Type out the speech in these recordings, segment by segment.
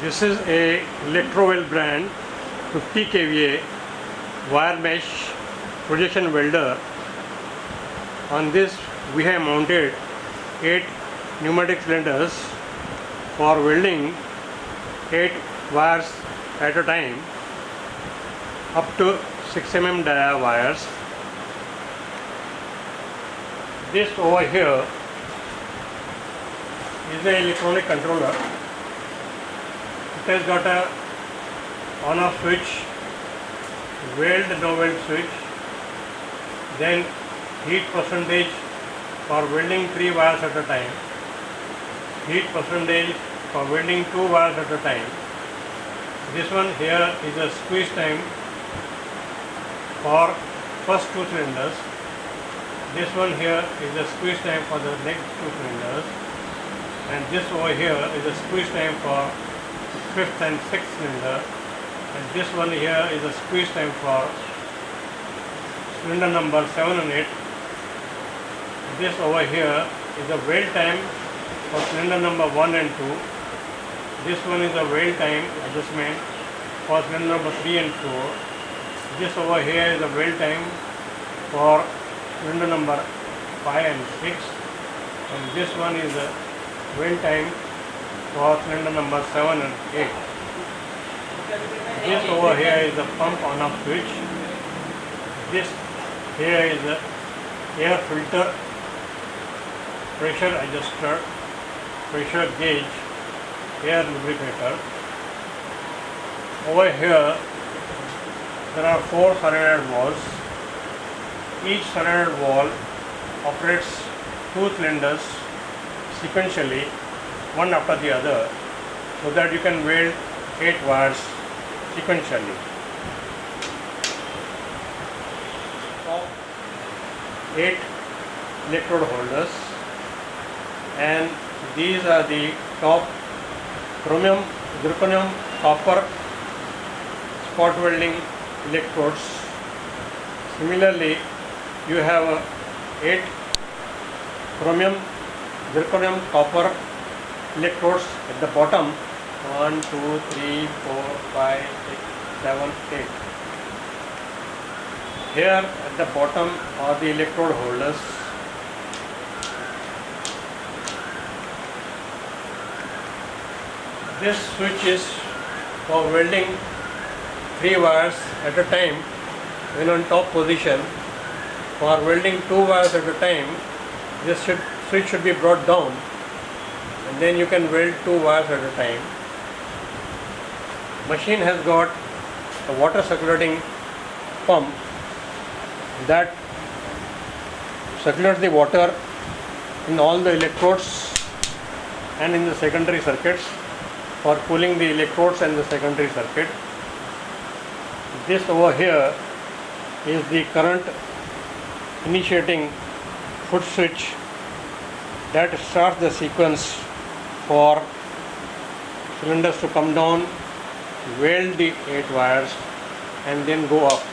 This is a ELECTROWELD brand 50 kVA wire mesh projection welder. On this we have mounted 8 pneumatic cylinders for welding 8 wires at a time up to 6 mm dia wires. This over here is an electronic controller. It has got a on-off switch, weld no weld switch, then heat percentage for welding 3 wires at a time, heat percentage for welding 2 wires at a time. This one here is a squeeze time for first 2 cylinders. This one here is a squeeze time for the next 2 cylinders, and this over here is a squeeze time for 5th and 6th cylinder, and this one here is a squeeze time for cylinder number 7 and 8. This over here is a weld time for cylinder number 1 and 2. This one is a weld time adjustment for cylinder number 3 and 4. This over here is a weld time for cylinder number 5 and 6, and this one is a weld time for cylinder number 7 and 8. This over here is the pump on off switch. This here is the air filter, pressure adjuster, pressure gauge, air lubricator. Over here there are 4 solenoid valves. Each solenoid valve operates 2 cylinders sequentially, one after the other, so that you can weld 8 wires sequentially. 8 electrode holders, and these are the top chromium, zirconium, copper spot welding electrodes. Similarly, you have 8 chromium, zirconium, copper electrodes at the bottom. 1, 2, 3, 4, 5, 6, 7, 8. Here at the bottom are the electrode holders. This switch is for welding 3 wires at a time when on top position. For welding 2 wires at a time, this switch should be brought down, and then you can weld 2 wires at a time. Machine has got a water circulating pump that circulates the water in all the electrodes and in the secondary circuits for cooling the electrodes and the secondary circuit. This over here is the current initiating foot switch that starts the sequence for cylinders to come down, weld the 8 wires, and then go up.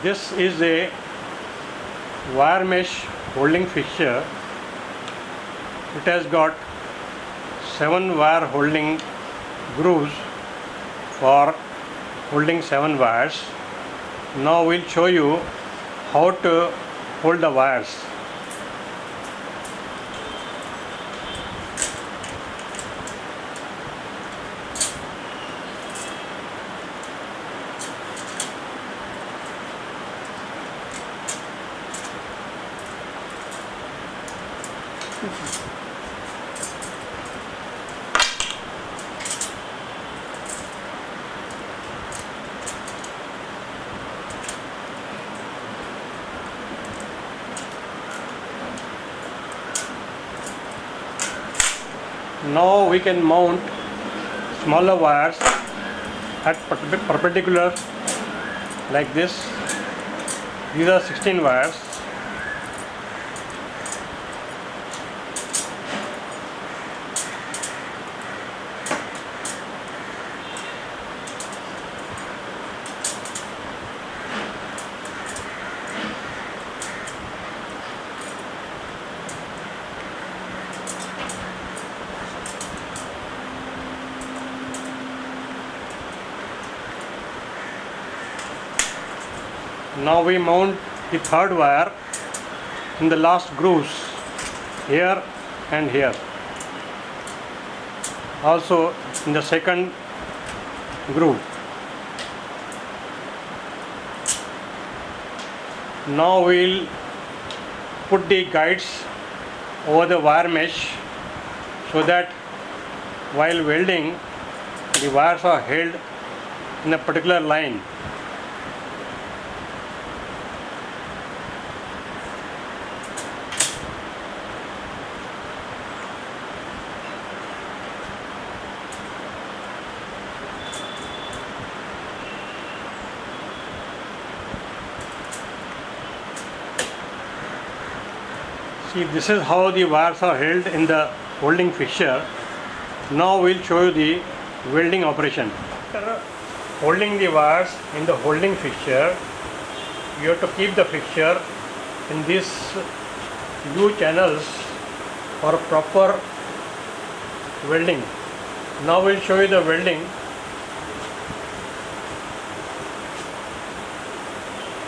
This is a wire mesh holding fixture. It has got 7 wire holding grooves for holding 7 wires. Now we'll show you how to hold the wires. Now we can mount smaller wires at perpendicular like this. These are 16 wires. Now we mount the third wire in the last grooves here and here. Also in the second groove. Now we'll put the guides over the wire mesh so that while welding the wires are held in a particular line. See, this is how the wires are held in the holding fixture. Now we'll show you the welding operation. After holding the wires in the holding fixture, you have to keep the fixture in these U channels for proper welding. Now we'll show you the welding.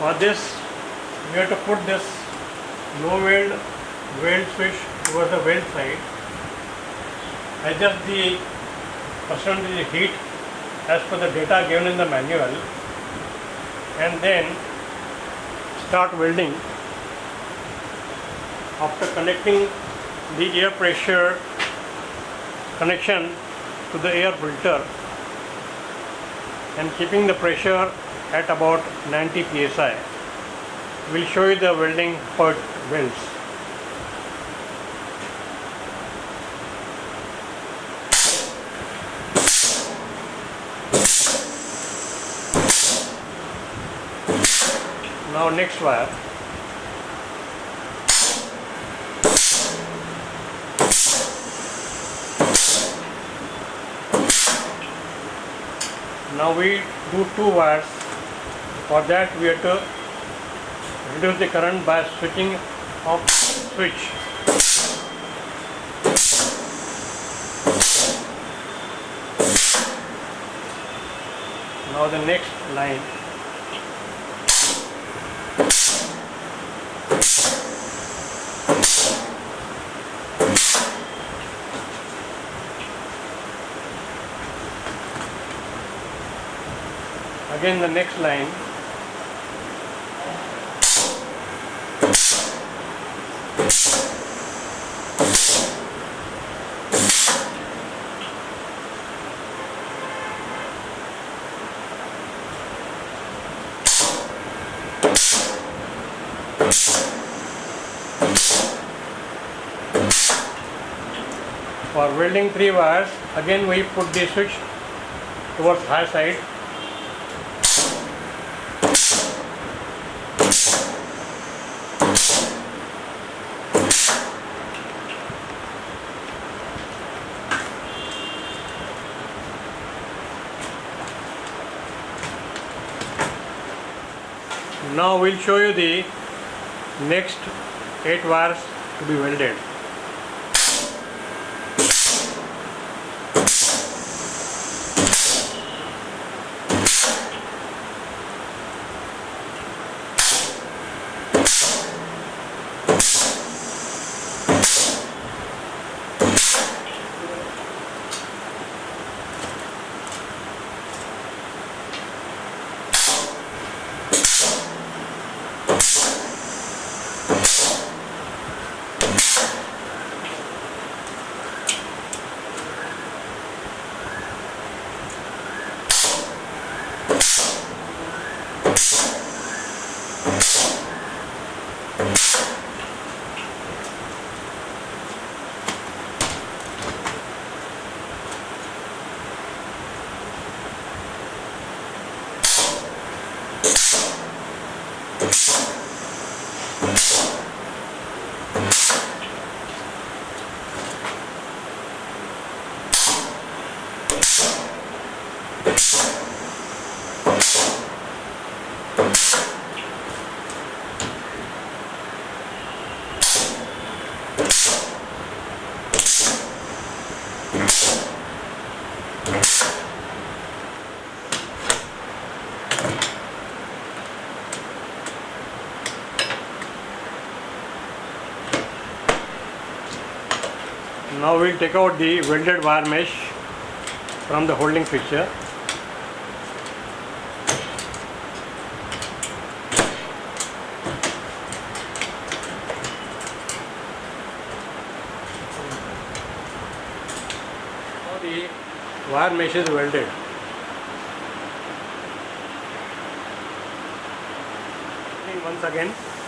For this, we have to put this no weld switch towards the weld side. Adjust the percentage heat as per the data given in the manual, and then start welding. After connecting the air pressure connection to the air filter and keeping the pressure at about 90 psi, we'll show you the welding how it welds. Now next wire. Now we do two wires. For that we have to reduce the current by switching off switch. Now the next line. Again the next line. For welding three wires, again we put the switch towards high side. Now we'll show you the next 8 wires to be welded. Now we will take out the welded wire mesh from the holding fixture. Now the wire mesh is welded. Once again.